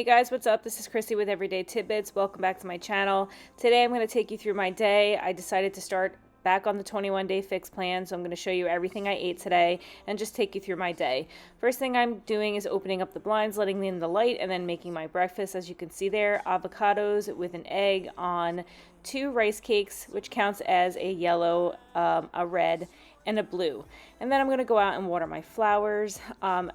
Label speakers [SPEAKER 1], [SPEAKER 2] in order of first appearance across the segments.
[SPEAKER 1] Hey guys, what's up? This is Christy with Everyday Tidbits. Welcome back to my channel. Today I'm going to take you through my day. I decided to start back on the 21-day fix plan, so I'm going to show you everything I ate today and just take you through my day. First thing I'm doing is opening up the blinds, letting in the light, and then making my breakfast. As you can see there, avocados with an egg on 2 rice cakes, which counts as a yellow, a red, and a blue. And then I'm going to go out and water my flowers.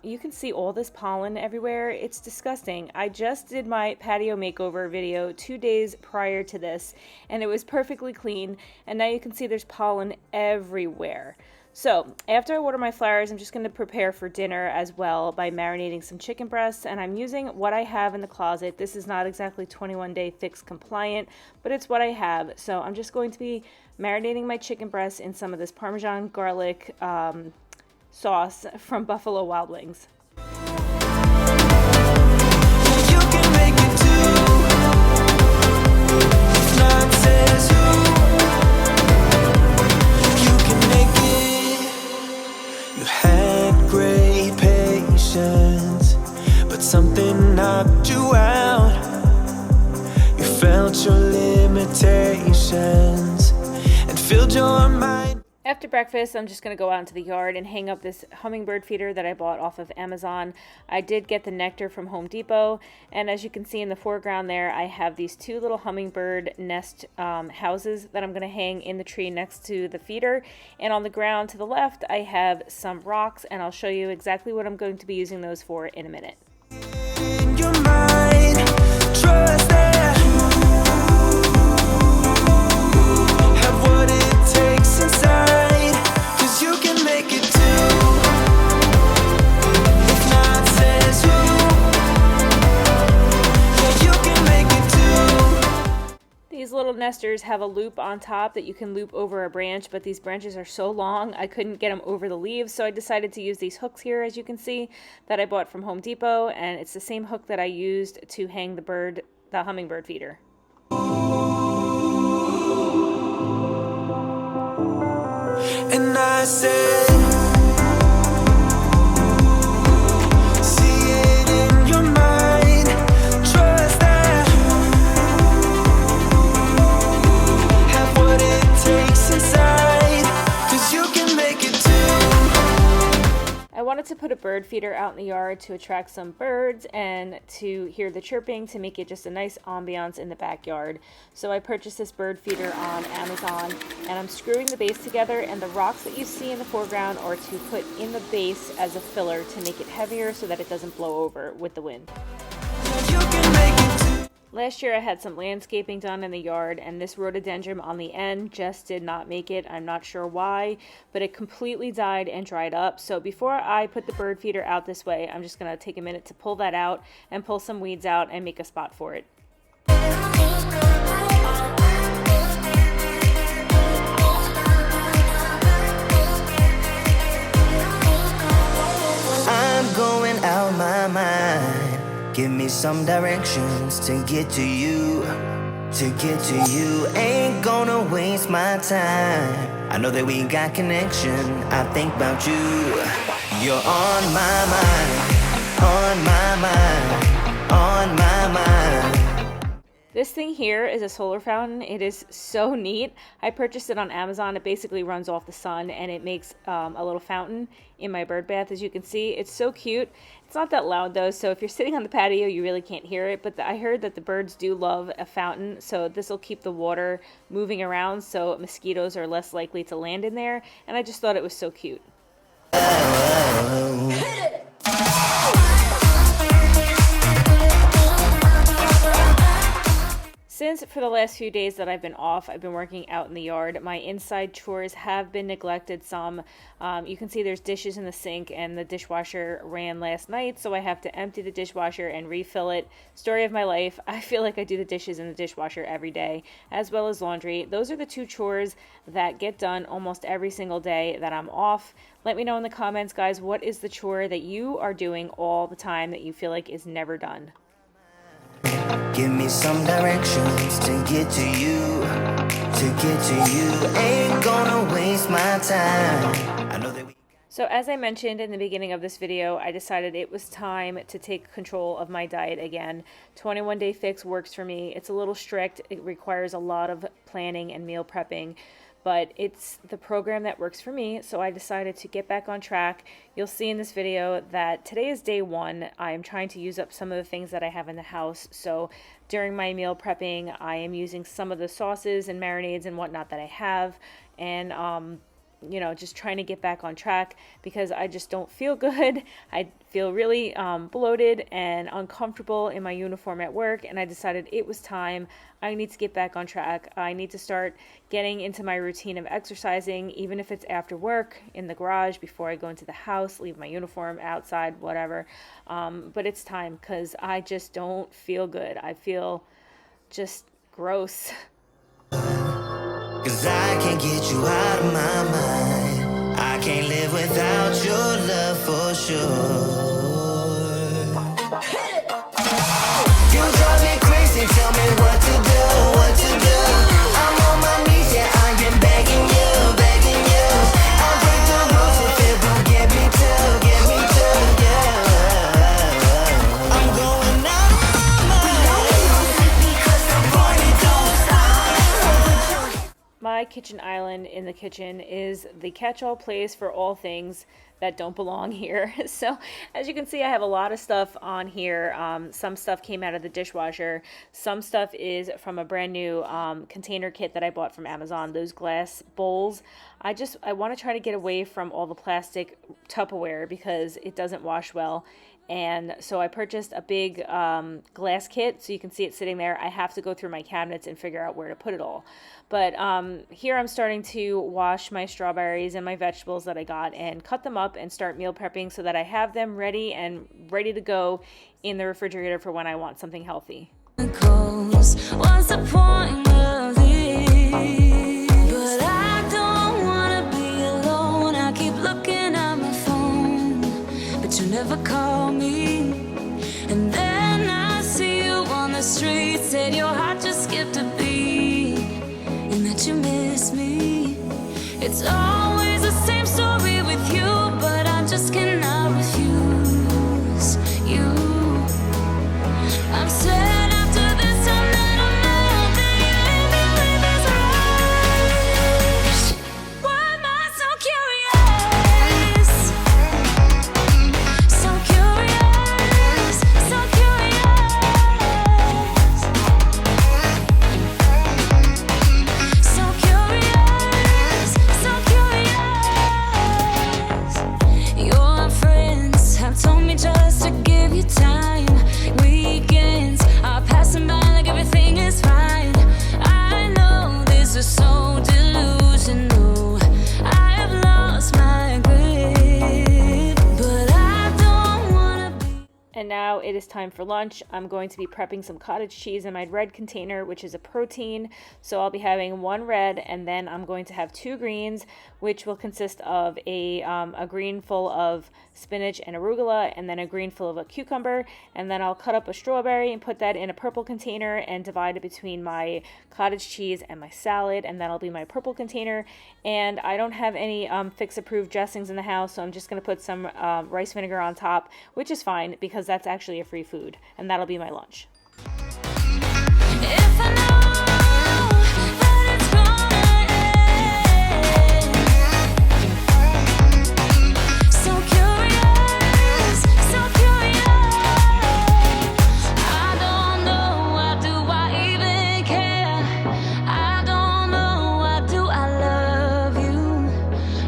[SPEAKER 1] You can see all this pollen everywhere. It's disgusting. I just did my patio makeover video 2 days prior to this, and it was perfectly clean, and now you can see there's pollen everywhere. So after I water my flowers, I'm just going to prepare for dinner as well by marinating some chicken breasts, and I'm using what I have in the closet. This is not exactly 21-day fix compliant, but it's what I have. So I'm just going to be marinating my chicken breasts in some of this Parmesan garlic sauce from Buffalo Wild Wings.
[SPEAKER 2] But something knocked you out. You felt your limitations and filled your mind.
[SPEAKER 1] After breakfast, I'm just going to go out into the yard and hang up this hummingbird feeder that I bought off of Amazon. I did get the nectar from Home Depot, and as you can see in the foreground there, I have these 2 little hummingbird nest houses that I'm going to hang in the tree next to the feeder. And on the ground to the left, I have some rocks, and I'll show you exactly what I'm going to be using those for in a minute.
[SPEAKER 2] In your mind, trust that have what it takes inside, 'cause you can make it too. If not says who, yeah, you can make it too.
[SPEAKER 1] These little nesters have a loop on top that you can loop over a branch, but these branches are so long I couldn't get them over the leaves, so I decided to use these hooks here, as you can see, that I bought from Home Depot, and it's the same hook that I used to hang the hummingbird feeder.
[SPEAKER 2] And I said, see it in your mind, trust that have what it takes inside, 'cause you can make it too.
[SPEAKER 1] I wanted to put a bird feeder out in the yard to attract some birds and to hear the chirping to make it just a nice ambiance in the backyard. So I purchased this bird feeder on Amazon, and I'm screwing the base together, and the rocks that you see in the foreground are to put in the base as a filler to make it heavier so that it doesn't blow over with the wind.
[SPEAKER 2] You can make it too.
[SPEAKER 1] Last year I had some landscaping done in the yard, and this rhododendron on the end just did not make it. I'm not sure why, but it completely died and dried up. So before I put the bird feeder out this way, I'm just going to take a minute to pull that out and pull some weeds out and make a spot for it.
[SPEAKER 3] I'm going out my mind. Give me some directions to get to you. To get to you, ain't gonna waste my time. I know that we got connection. I think about you. You're on my mind. On my mind. On my mind.
[SPEAKER 1] This thing here is a solar fountain. It is so neat. I purchased it on Amazon. It basically runs off the sun, and it makes a little fountain in my bird bath. As you can see, it's so cute. It's not that loud though, so if you're sitting on the patio, you really can't hear it, but I heard that the birds do love a fountain, so this will keep the water moving around so mosquitoes are less likely to land in there, and I just thought it was so cute. Since for the last few days that I've been off, I've been working out in the yard. My inside chores have been neglected some. You can see there's dishes in the sink, and the dishwasher ran last night, so I have to empty the dishwasher and refill it. Story of my life. I feel like I do the dishes in the dishwasher every day, as well as laundry. Those are the 2 chores that get done almost every single day that I'm off. Let me know in the comments, guys, what is the chore that you are doing all the time that you feel like is never done?
[SPEAKER 3] Give me some directions to get to you. To get to you, ain't gonna waste my time. I know that we
[SPEAKER 1] So as I mentioned in the beginning of this video, I decided it was time to take control of my diet again. 21 Day Fix works for me. It's a little strict. It requires a lot of planning and meal prepping, but it's the program that works for me, so I decided to get back on track. You'll see in this video that today is day one. I'm trying to use up some of the things that I have in the house, so during my meal prepping, I am using some of the sauces and marinades and whatnot that I have, and just trying to get back on track because I just don't feel good. I feel really bloated and uncomfortable in my uniform at work, and I decided it was time. I need to get back on track. I need to start getting into my routine of exercising, even if it's after work, in the garage, before I go into the house, leave my uniform outside, whatever. But it's time because I just don't feel good. I feel just gross.
[SPEAKER 3] 'Cause I can't get you out of my mind. I can't live without your love for sure. You drive me crazy, tell me what to do, what to do. I'm on my knees, yeah, I am begging you, begging you. I'll break the rules if it will get me to, yeah. I'm going out of my mind because the party don't stop.
[SPEAKER 1] My kitchen island in the kitchen is the catch-all place for all things that don't belong here. So as you can see, I have a lot of stuff on here. Some stuff came out of the dishwasher. Some stuff is from a brand new container kit that I bought from Amazon, those glass bowls. I want to try to get away from all the plastic Tupperware because it doesn't wash well. And so I purchased a big glass kit, so you can see it sitting there. I have to go through my cabinets and figure out where to put it all. But here I'm starting to wash my strawberries and my vegetables that I got and cut them up and start meal prepping so that I have them ready to go in the refrigerator for when I want something healthy.
[SPEAKER 4] What's the point of this? But I don't wanna be alone. I keep looking at my phone, but you never call me. And then I see you on the street, said your heart just skipped a beat, and that you miss me. It's always the same story with you, but I just cannot refuse you. I'm sad after this time that I'm out, that you leave me with this rush. Why am I so curious? So curious, so curious. So curious, so curious. Your friends have told me just to give you time. Weekends are passing by like everything is fine. I know this is so delusional. I have lost my grip, but I don't wanna be.
[SPEAKER 1] And now it is time for lunch. I'm going to be prepping some cottage cheese in my red container, which is a protein. So I'll be having one red, and then I'm going to have two greens, which will consist of a green full of spinach and arugula, and then a green full of a cucumber. And then I'll cut up a strawberry and put that in a purple container and divide it between my cottage cheese and my salad, and that'll be my purple container. And I don't have any Fix-approved dressings in the house, so I'm just going to put some rice vinegar on top, which is fine because that's actually a free food, and that'll be my lunch.
[SPEAKER 4] If I know that it's gonna end. So curious, so curious. I don't know, why do I even care? I don't know, why do I love you?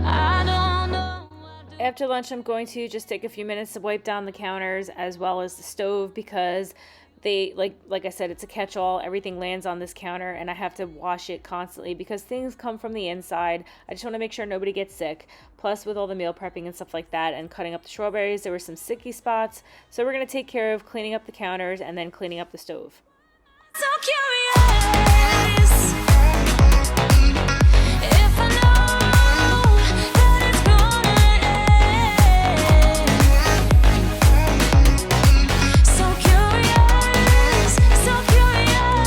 [SPEAKER 4] I don't know, why do
[SPEAKER 1] After lunch, I'm going to just take a few minutes to wipe down the counters as well as the stove because they, like I said, it's a catch-all. Everything lands on this counter, and I have to wash it constantly because things come from the inside. I just want to make sure nobody gets sick. Plus, with all the meal prepping and stuff like that and cutting up the strawberries, there were some sticky spots. So we're going to take care of cleaning up the counters and then cleaning up the stove.
[SPEAKER 4] so curious. If I know that it's gonna end. So curious, so curious.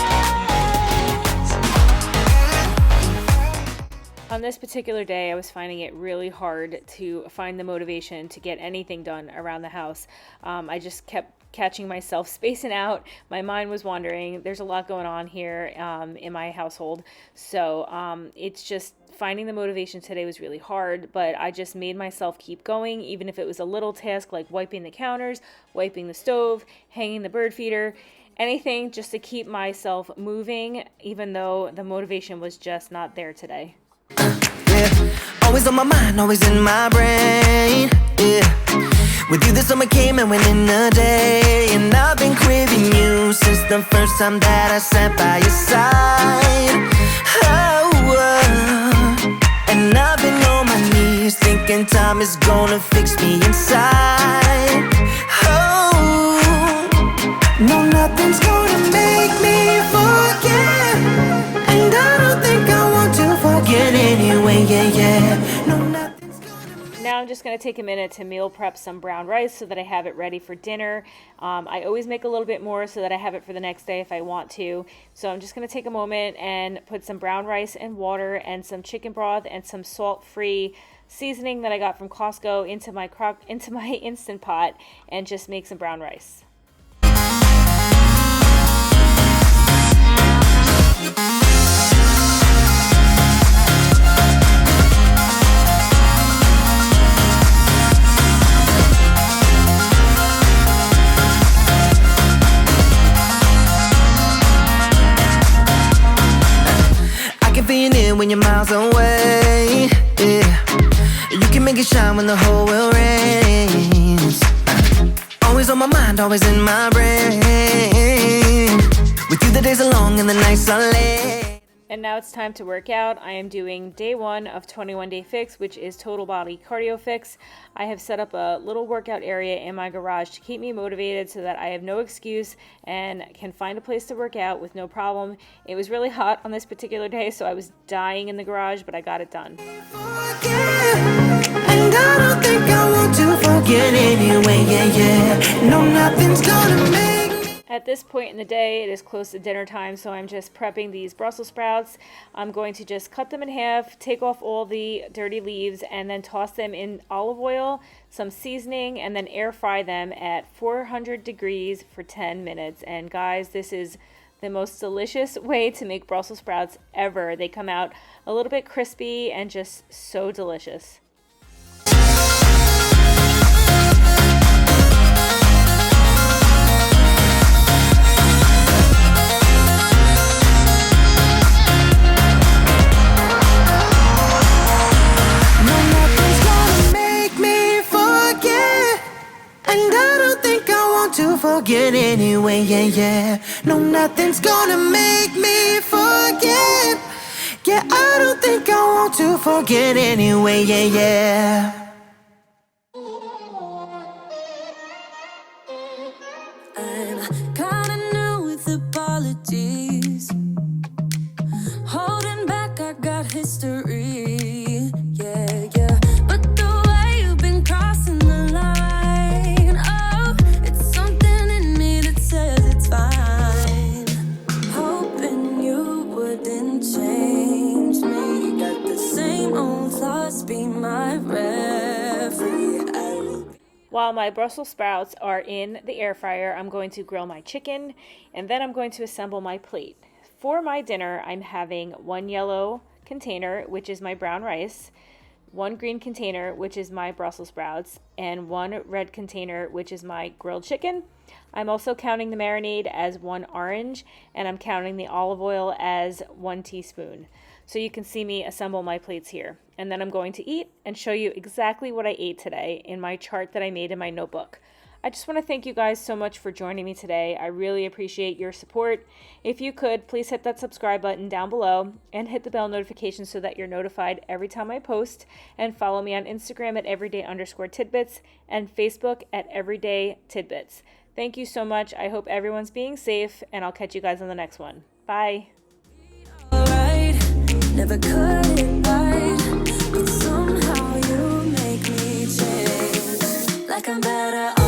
[SPEAKER 1] On on this particular day, I was finding it really hard to find the motivation to get anything done around the house. I just kept catching myself spacing out. My mind was wandering. There's a lot going on here in my household. So it's just finding the motivation today was really hard, but I just made myself keep going, even if it was a little task like wiping the counters, wiping the stove, hanging the bird feeder, anything just to keep myself moving, even though the motivation was just not there today.
[SPEAKER 3] Yeah, always on my mind, always in my brain. Yeah, with you the summer came and went in a day, and I've been craving you since the first time that I sat by your side. And I've been on my knees thinking time is gonna fix me inside. No, nothing's gonna make me forget, and I don't think I want to forget anyway, yeah. No, nothing's gonna.
[SPEAKER 1] Now I'm just going to take a minute to meal prep some brown rice so that I have it ready for dinner. I always make a little bit more so that I have it for the next day if I want to. So I'm just going to take a moment and put some brown rice and water and some chicken broth and some salt-free seasoning that I got from Costco into my Instant Pot and just make some brown rice.
[SPEAKER 3] Being in when you're miles away, yeah. You can make it shine when the whole world rains. Always on my mind, always in my brain. With you the days are long and the nights are late.
[SPEAKER 1] And now it's time to work out. I am doing day 1 of 21 Day Fix, which is total body cardio fix. I have set up a little workout area in my garage to keep me motivated so that I have no excuse and can find a place to work out with no problem. It was really hot on this particular day, so I was dying in the garage, but I got it done.
[SPEAKER 3] And I don't think I want to forget anyway, yeah. No, nothing's gonna make.
[SPEAKER 1] At this point in the day, it is close to dinner time, so I'm just prepping these Brussels sprouts. I'm going to just cut them in half, take off all the dirty leaves, and then toss them in olive oil, some seasoning, and then air fry them at 400 degrees for 10 minutes. And guys, this is the most delicious way to make Brussels sprouts ever. They come out a little bit crispy and just so delicious.
[SPEAKER 3] To forget anyway, yeah. No, nothing's gonna make me forget. Yeah, I don't think I want to forget anyway, yeah.
[SPEAKER 4] I'm kinda new with apologies. Holding back, I got history. Yeah, yeah. But the way you've been crossing the line.
[SPEAKER 1] While my Brussels sprouts are in the air fryer, I'm going to grill my chicken, and then I'm going to assemble my plate. For my dinner, I'm having 1 yellow container, which is my brown rice, 1 green container, which is my Brussels sprouts, and 1 red container, which is my grilled chicken. I'm also counting the marinade as 1 orange, and I'm counting the olive oil as 1 teaspoon. So you can see me assemble my plates here. And then I'm going to eat and show you exactly what I ate today in my chart that I made in my notebook. I just want to thank you guys so much for joining me today. I really appreciate your support. If you could, please hit that subscribe button down below and hit the bell notification so that you're notified every time I post, and follow me on Instagram at everyday_tidbits and Facebook at everydaytidbits. Thank you so much. I hope everyone's being safe, and I'll catch you guys on the next one. Bye.
[SPEAKER 4] Never cut it right, but somehow you make me change. Like I'm better